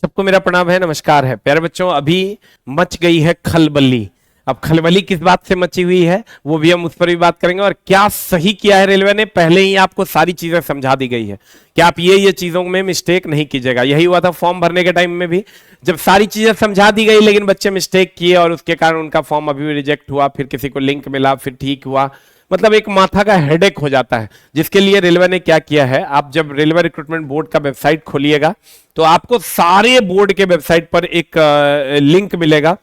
सबको मेरा प्रणाम है, नमस्कार है प्यारे बच्चों। अभी मच गई है खलबली। अब खलबली किस बात से मची हुई है वो भी हम उस पर भी बात करेंगे, और क्या सही किया है रेलवे ने, पहले ही आपको सारी चीजें समझा दी गई है कि आप ये चीजों में मिस्टेक नहीं कीजिएगा। यही हुआ था फॉर्म भरने के टाइम में भी, जब सारी चीजें समझा दी गई लेकिन बच्चे मिस्टेक किए और उसके कारण उनका फॉर्म अभी भी रिजेक्ट हुआ, फिर किसी को लिंक मिला, फिर ठीक हुआ। मतलब एक माथा का हेडेक हो जाता है, जिसके लिए रेलवे ने क्या किया है, आप जब रेलवे रिक्रूटमेंट बोर्ड का वेबसाइट खोलिएगा तो आपको सारे बोर्ड के वेबसाइट पर एक लिंक मिलेगा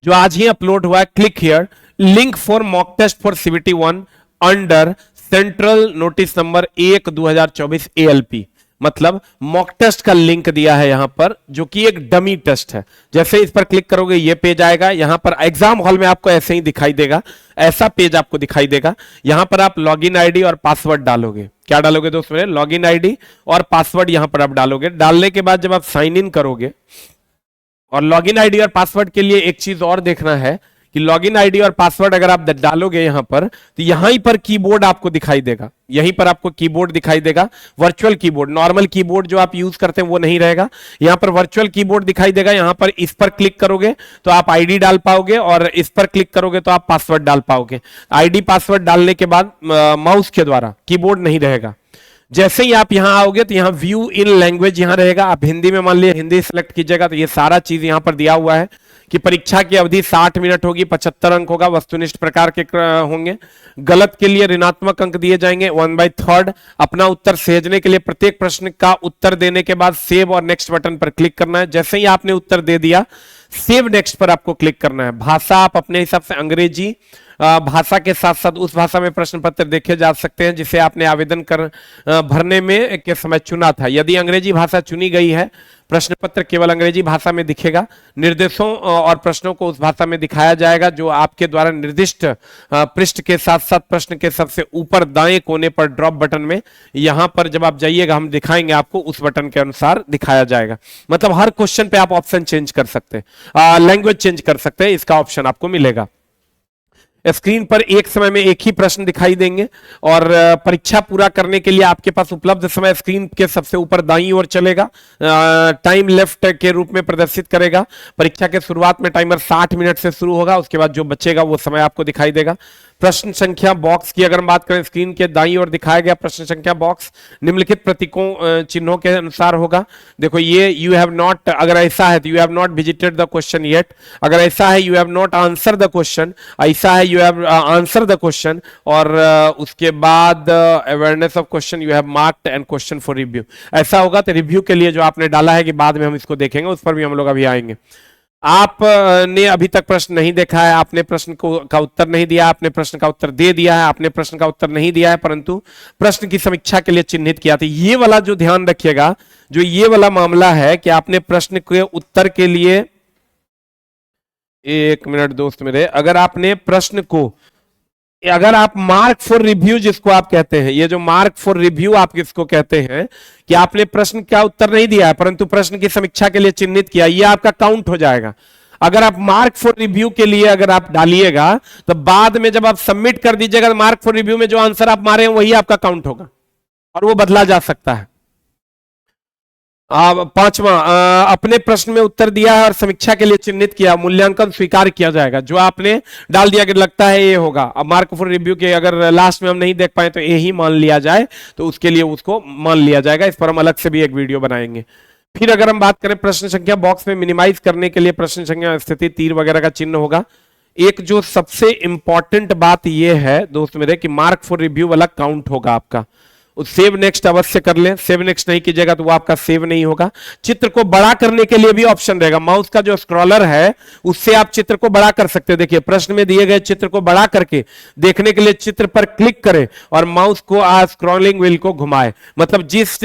जो आज ही अपलोड हुआ है। Click here, link for mock test for CBT 1 under central notice number 1/2024 ALP. मतलब मॉक टेस्ट का लिंक दिया है यहां पर, जो कि एक डमी टेस्ट है। जैसे इस पर क्लिक करोगे ये पेज आएगा, यहां पर एग्जाम हॉल में आपको ऐसे ही दिखाई देगा, ऐसा पेज आपको दिखाई देगा। यहां पर आप लॉगिन आईडी और पासवर्ड डालोगे। क्या डालोगे दोस्त मेरे? लॉगिन आईडी और पासवर्ड यहां पर आप डालोगे। डालने के बाद जब आप साइन इन करोगे, और लॉगिन आईडी और पासवर्ड के लिए एक चीज और देखना है कि लॉगिन आईडी और पासवर्ड अगर आप डालोगे यहां पर, तो यहीं पर कीबोर्ड आपको दिखाई देगा। यहीं पर आपको कीबोर्ड दिखाई देगा, वर्चुअल कीबोर्ड। नॉर्मल कीबोर्ड जो आप यूज करते हैं वो नहीं रहेगा, यहां पर वर्चुअल कीबोर्ड दिखाई देगा। यहां पर इस पर क्लिक करोगे तो आप आईडी डाल पाओगे, और इस पर क्लिक करोगे तो आप पासवर्ड डाल पाओगे। आईडी पासवर्ड डालने के बाद माउस के द्वारा, कीबोर्ड नहीं रहेगा। जैसे ही आप यहां आओगे तो यहां व्यू इन लैंग्वेज यहां रहेगा। आप हिंदी में मान लिया हिंदी सेलेक्ट कीजिएगा, तो ये सारा चीज यहां पर दिया हुआ है कि परीक्षा की अवधि 60 मिनट होगी, 75 अंक होगा, वस्तुनिष्ठ प्रकार के होंगे। गलत के लिए ऋणात्मक अंक दिए जाएंगे 1/3। अपना उत्तर सहेजने के लिए प्रत्येक प्रश्न का उत्तर देने के बाद सेव और नेक्स्ट बटन पर क्लिक करना है। जैसे ही आपने उत्तर दे दिया, सेव नेक्स्ट पर आपको क्लिक करना है। भाषा आप अपने हिसाब से अंग्रेजी भाषा के साथ साथ उस भाषा में प्रश्न पत्र देखे जा सकते हैं जिसे आपने आवेदन कर भरने में के समय चुना था। यदि अंग्रेजी भाषा चुनी गई है, प्रश्न पत्र केवल अंग्रेजी भाषा में दिखेगा। निर्देशों और प्रश्नों को उस भाषा में दिखाया जाएगा जो आपके द्वारा निर्दिष्ट पृष्ठ के साथ साथ प्रश्न के सबसे ऊपर दाएं कोने पर ड्रॉप बटन में, यहां पर जब आप जाइएगा हम दिखाएंगे आपको, उस बटन के अनुसार दिखाया जाएगा। मतलब हर क्वेश्चन पे आप ऑप्शन चेंज कर सकते हैं, लैंग्वेज चेंज कर सकते हैं, इसका ऑप्शन आपको मिलेगा। स्क्रीन पर एक समय में एक ही प्रश्न दिखाई देंगे, और परीक्षा पूरा करने के लिए आपके पास उपलब्ध समय स्क्रीन के सबसे ऊपर दाईं ओर चलेगा, टाइम लेफ्ट के रूप में प्रदर्शित करेगा। परीक्षा के शुरुआत में टाइमर 60 मिनट से शुरू होगा, उसके बाद जो बचेगा वो समय आपको दिखाई देगा। प्रश्न संख्या बॉक्स की अगर हम बात करें, स्क्रीन के दाईं ओर दिखाया गया प्रश्न संख्या बॉक्स निम्नलिखित प्रतीकों चिन्हों के अनुसार होगा। देखो ये यू हैव नॉट, अगर ऐसा है तो you have not visited the question yet, अगर ऐसा है you have not answer the question, ऐसा है you have answer the question, और उसके बाद awareness of question you have marked and question for review. ऐसा होगा तो रिव्यू के लिए जो आपने डाला है कि बाद में हम इसको देखेंगे, उस पर भी हम लोग अभी आएंगे। आपने अभी तक प्रश्न नहीं देखा है, आपने प्रश्न का उत्तर नहीं दिया, आपने प्रश्न का उत्तर दे दिया है, आपने प्रश्न का उत्तर नहीं दिया है परंतु प्रश्न की समीक्षा के लिए चिन्हित किया था। ये वाला जो ध्यान रखिएगा, जो ये वाला मामला है कि आपने प्रश्न के उत्तर के लिए, एक मिनट दोस्त मेरे, अगर आपने प्रश्न को, अगर आप मार्क फॉर रिव्यू जिसको आप कहते हैं, ये जो मार्क फॉर रिव्यू आप किसको कहते हैं कि आपने प्रश्न का उत्तर नहीं दिया है परंतु प्रश्न की समीक्षा के लिए चिन्हित किया, ये आपका काउंट हो जाएगा। अगर आप मार्क फॉर रिव्यू के लिए अगर आप डालिएगा तो बाद में जब आप सबमिट कर दीजिएगा तो मार्क फॉर रिव्यू में जो आंसर आप मारे हैं वही आपका काउंट होगा, और वो बदला जा सकता है। पांचवा, अपने प्रश्न में उत्तर दिया है और समीक्षा के लिए चिन्हित किया, मूल्यांकन स्वीकार किया जाएगा। जो आपने डाल दिया कि लगता है ये होगा, अब मार्क फॉर रिव्यू के अगर लास्ट में हम नहीं देख पाए तो ये ही मान लिया जाए, तो उसके लिए उसको मान लिया जाएगा। इस पर हम अलग से भी एक वीडियो बनाएंगे। फिर अगर हम बात करें प्रश्न संख्या बॉक्स में मिनिमाइज करने के लिए प्रश्न संख्या स्थिति तीर वगैरह का चिन्ह होगा। एक जो सबसे इंपॉर्टेंट बात यह है दोस्त मेरे कि मार्क फॉर रिव्यू वाला काउंट होगा आपका। सेव नेक्स्ट अवश्य कर लें, सेव नेक्स्ट नहीं कीजिएगा तो वो आपका सेव नहीं होगा। चित्र को बड़ा करने के लिए भी ऑप्शन रहेगा, माउस का जो स्क्रॉलर है उससे आप चित्र को बड़ा कर सकते हैं। देखिए प्रश्न में दिए गए चित्र को बड़ा करके देखने के लिए चित्र पर क्लिक करें और माउस को स्क्रॉलिंग व्हील को घुमाएं। मतलब जिस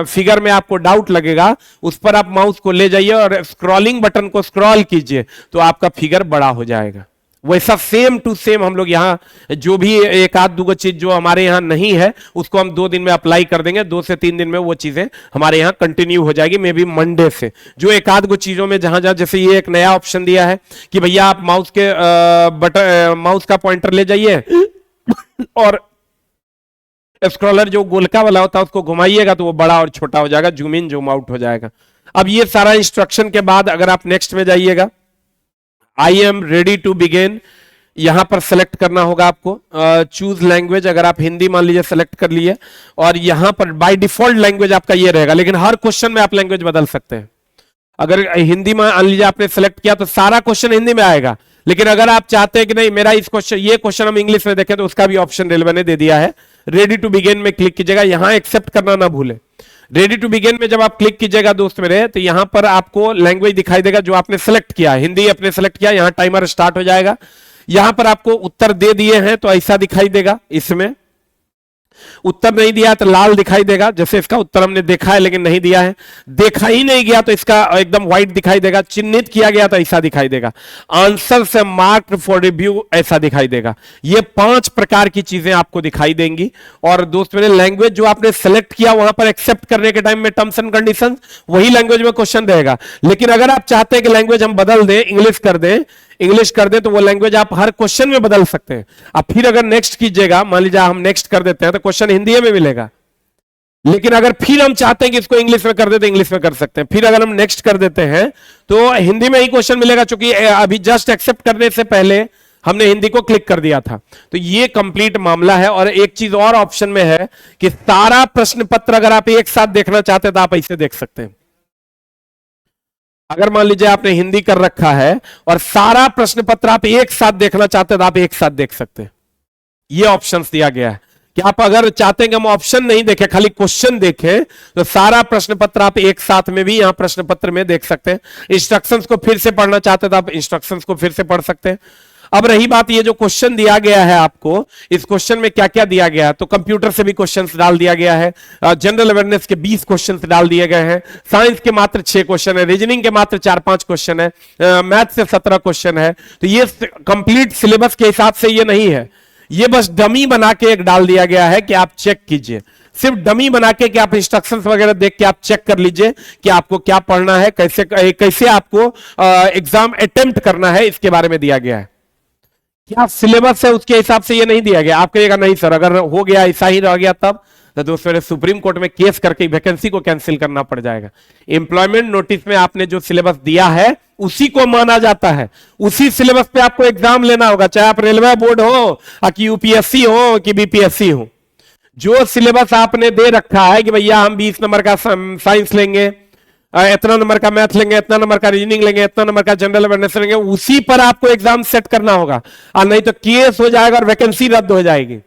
फिगर में आपको डाउट लगेगा उस पर आप माउस को ले जाइए और स्क्रॉलिंग बटन को स्क्रॉल कीजिए तो आपका फिगर बड़ा हो जाएगा। वैसा सेम टू सेम हम लोग यहाँ जो भी एक आध दो चीज जो हमारे यहाँ नहीं है उसको हम 2 दिन में अप्लाई कर देंगे, 2 से 3 दिन में वो चीजें हमारे यहाँ कंटिन्यू हो जाएगी, मे बी मंडे से। जो एक आध गो चीजों में जहां जहां, जैसे ये एक नया ऑप्शन दिया है कि भैया आप माउस के बटन, माउस का पॉइंटर ले जाइए और स्क्रॉलर जो गोलका वाला होता है उसको घुमाइएगा तो वो बड़ा और छोटा हो जाएगा, जूम इन जूम आउट हो जाएगा। अब ये सारा इंस्ट्रक्शन के बाद अगर आप नेक्स्ट में जाइएगा, I am ready to begin, यहां पर सेलेक्ट करना होगा आपको। चूज लैंग्वेज, अगर आप हिंदी मान लीजिए सेलेक्ट कर लिए, और यहां पर बाय डिफॉल्ट लैंग्वेज आपका ये रहेगा, लेकिन हर क्वेश्चन में आप लैंग्वेज बदल सकते हैं। अगर हिंदी में मान लीजिए आपने सेलेक्ट किया तो सारा क्वेश्चन हिंदी में आएगा, लेकिन अगर आप चाहते हैं कि नहीं मेरा इस क्वेश्चन, ये क्वेश्चन हम इंग्लिश में देखें, तो उसका भी ऑप्शन रेलवे ने दे दिया है। रेडी टू बिगिन में क्लिक कीजिएगा, यहां एक्सेप्ट करना ना भूले। रेडी टू बिगिन में जब आप क्लिक कीजिएगा दोस्त मेरे, तो यहां पर आपको लैंग्वेज दिखाई देगा जो आपने सेलेक्ट किया, हिंदी आपने सेलेक्ट किया, यहां टाइमर स्टार्ट हो जाएगा। यहां पर आपको उत्तर दे दिए हैं तो ऐसा दिखाई देगा, इसमें उत्तर नहीं दिया तो लाल दिखाई देगा, जैसे इसका उत्तर हमने देखा है लेकिन नहीं दिया है। देखा ही नहीं गया तो इसका एकदम व्हाइट दिखाई देगा, चिन्हित किया गया तो ऐसा दिखाई देगा, आंसर से मार्क्ड फॉर रिव्यू ऐसा दिखाई देगा। ये 5 प्रकार की चीजें आपको दिखाई देंगी। और दोस्त मेरे, लैंग्वेज जो आपने सेलेक्ट किया वहां पर एक्सेप्ट करने के टाइम में टर्म्स एंड कंडीशन वही लैंग्वेज में क्वेश्चन रहेगा, लेकिन अगर आप चाहते हैं कि लैंग्वेज हम बदल दें, इंग्लिश कर दें, तो वो लैंग्वेज आप हर क्वेश्चन में बदल सकते हैं। अब फिर अगर नेक्स्ट कीजिएगा, मान लीजिए हम नेक्स्ट कर देते हैं तो क्वेश्चन हिंदी में मिलेगा, लेकिन अगर फिर हम चाहते हैं कि इसको इंग्लिश में कर देते हैं, इंग्लिश में कर सकते हैं। फिर अगर हम नेक्स्ट कर देते हैं तो हिंदी में ही क्वेश्चन मिलेगा, क्योंकि अभी जस्ट एक्सेप्ट करने से पहले हमने हिंदी को क्लिक कर दिया था। तो ये कंप्लीट मामला है। और एक चीज और ऑप्शन में है कि सारा प्रश्न पत्र अगर आप एक साथ देखना चाहते हैं तो आप ऐसे देख सकते हैं। अगर मान लीजिए आपने हिंदी कर रखा है और सारा प्रश्न पत्र आप एक साथ देखना चाहते हैं तो आप एक साथ देख सकते हैं। ये ऑप्शंस दिया गया है कि आप अगर चाहते हैं कि हम ऑप्शन नहीं देखें, खाली क्वेश्चन देखें, तो सारा प्रश्न पत्र आप एक साथ में भी यहां प्रश्न पत्र में देख सकते हैं। इंस्ट्रक्शंस को फिर से पढ़ना चाहते हैं तो आप इंस्ट्रक्शंस को फिर से पढ़ सकते हैं। अब रही बात, ये जो क्वेश्चन दिया गया है आपको, इस क्वेश्चन में क्या क्या दिया गया है, तो कंप्यूटर से भी क्वेश्चंस डाल दिया गया है, जनरल अवेयरनेस के 20 क्वेश्चंस डाल दिए गए हैं, साइंस के मात्र 6 क्वेश्चन है, रीजनिंग के मात्र 4-5 क्वेश्चन है, मैथ से 17 क्वेश्चन है। तो ये कंप्लीट सिलेबस के हिसाब से ये नहीं है, ये बस डमी बना के एक डाल दिया गया है कि आप चेक कीजिए, सिर्फ डमी बना के कि आप इंस्ट्रक्शंस वगैरह देख के आप चेक कर लीजिए कि आपको क्या पढ़ना है, कैसे आपको एग्जाम अटेम्प्ट करना है, इसके बारे में दिया गया है। क्या सिलेबस है उसके हिसाब से ये नहीं दिया गया। आप कहिएगा नहीं सर अगर हो गया ऐसा ही रह गया तब, तो दोस्तों सुप्रीम कोर्ट में केस करके वैकेंसी को कैंसिल करना पड़ जाएगा। एम्प्लॉयमेंट नोटिस में आपने जो सिलेबस दिया है उसी को माना जाता है, उसी सिलेबस पे आपको एग्जाम लेना होगा, चाहे आप रेलवे बोर्ड हो कि यूपीएससी हो कि बीपीएससी हो। जो सिलेबस आपने दे रखा है कि भैया हम 20 नंबर का साइंस लेंगे, इतना नंबर का मैथ लेंगे, इतना नंबर का रीजनिंग लेंगे, इतना नंबर का जनरल अवेयरनेस लेंगे, उसी पर आपको एग्जाम सेट करना होगा, और नहीं तो केस हो जाएगा और वैकेंसी रद्द हो जाएगी।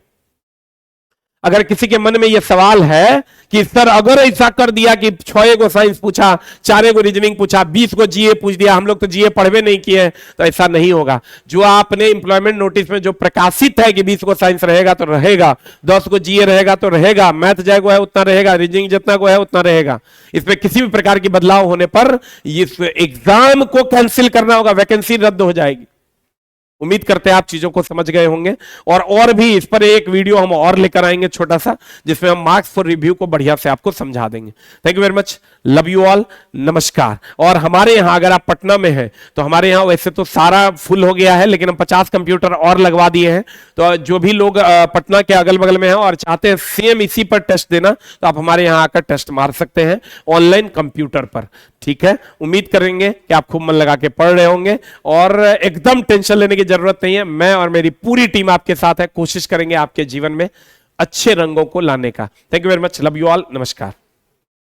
अगर किसी के मन में यह सवाल है कि सर अगर ऐसा कर दिया कि 6 को साइंस पूछा, 4 को रीजनिंग पूछा, 20 को जीए पूछ दिया, हम लोग तो जीए पढ़वे नहीं किए, तो ऐसा नहीं होगा। जो आपने एम्प्लॉयमेंट नोटिस में जो प्रकाशित है कि 20 को साइंस रहेगा तो रहेगा, 10 को जीए रहेगा तो रहेगा, मैथ जो है उतना रहेगा, रीजनिंग जितना को है उतना रहेगा। इसमें किसी भी प्रकार की बदलाव होने पर इस एग्जाम को कैंसिल करना होगा, वैकेंसी रद्द हो जाएगी। उम्मीद करते हैं आप चीजों को समझ गए होंगे, और भी इस पर एक वीडियो हम और लेकर आएंगे छोटा सा, जिसमें हम मार्क्स फॉर रिव्यू को बढ़िया से आपको समझा देंगे। Thank you very much, love you all, नमस्कार। और हमारे यहाँ अगर आप पटना में हैं तो हमारे यहाँ वैसे तो सारा फुल हो गया है, लेकिन हम 50 कंप्यूटर और लगवा दिए हैं। तो जो भी लोग पटना के अगल बगल में हैं और चाहते हैं सेम इसी पर टेस्ट देना, तो आप हमारे यहाँ आकर टेस्ट मार सकते हैं ऑनलाइन कंप्यूटर पर। ठीक है, उम्मीद करेंगे कि आप खूब मन लगा के पढ़ रहे होंगे और एकदम टेंशन लेने की जरूरत नहीं है। मैं और मेरी पूरी टीम आपके साथ है, कोशिश करेंगे आपके जीवन में अच्छे रंगों को लाने का। Thank you very much, love you all, नमस्कार।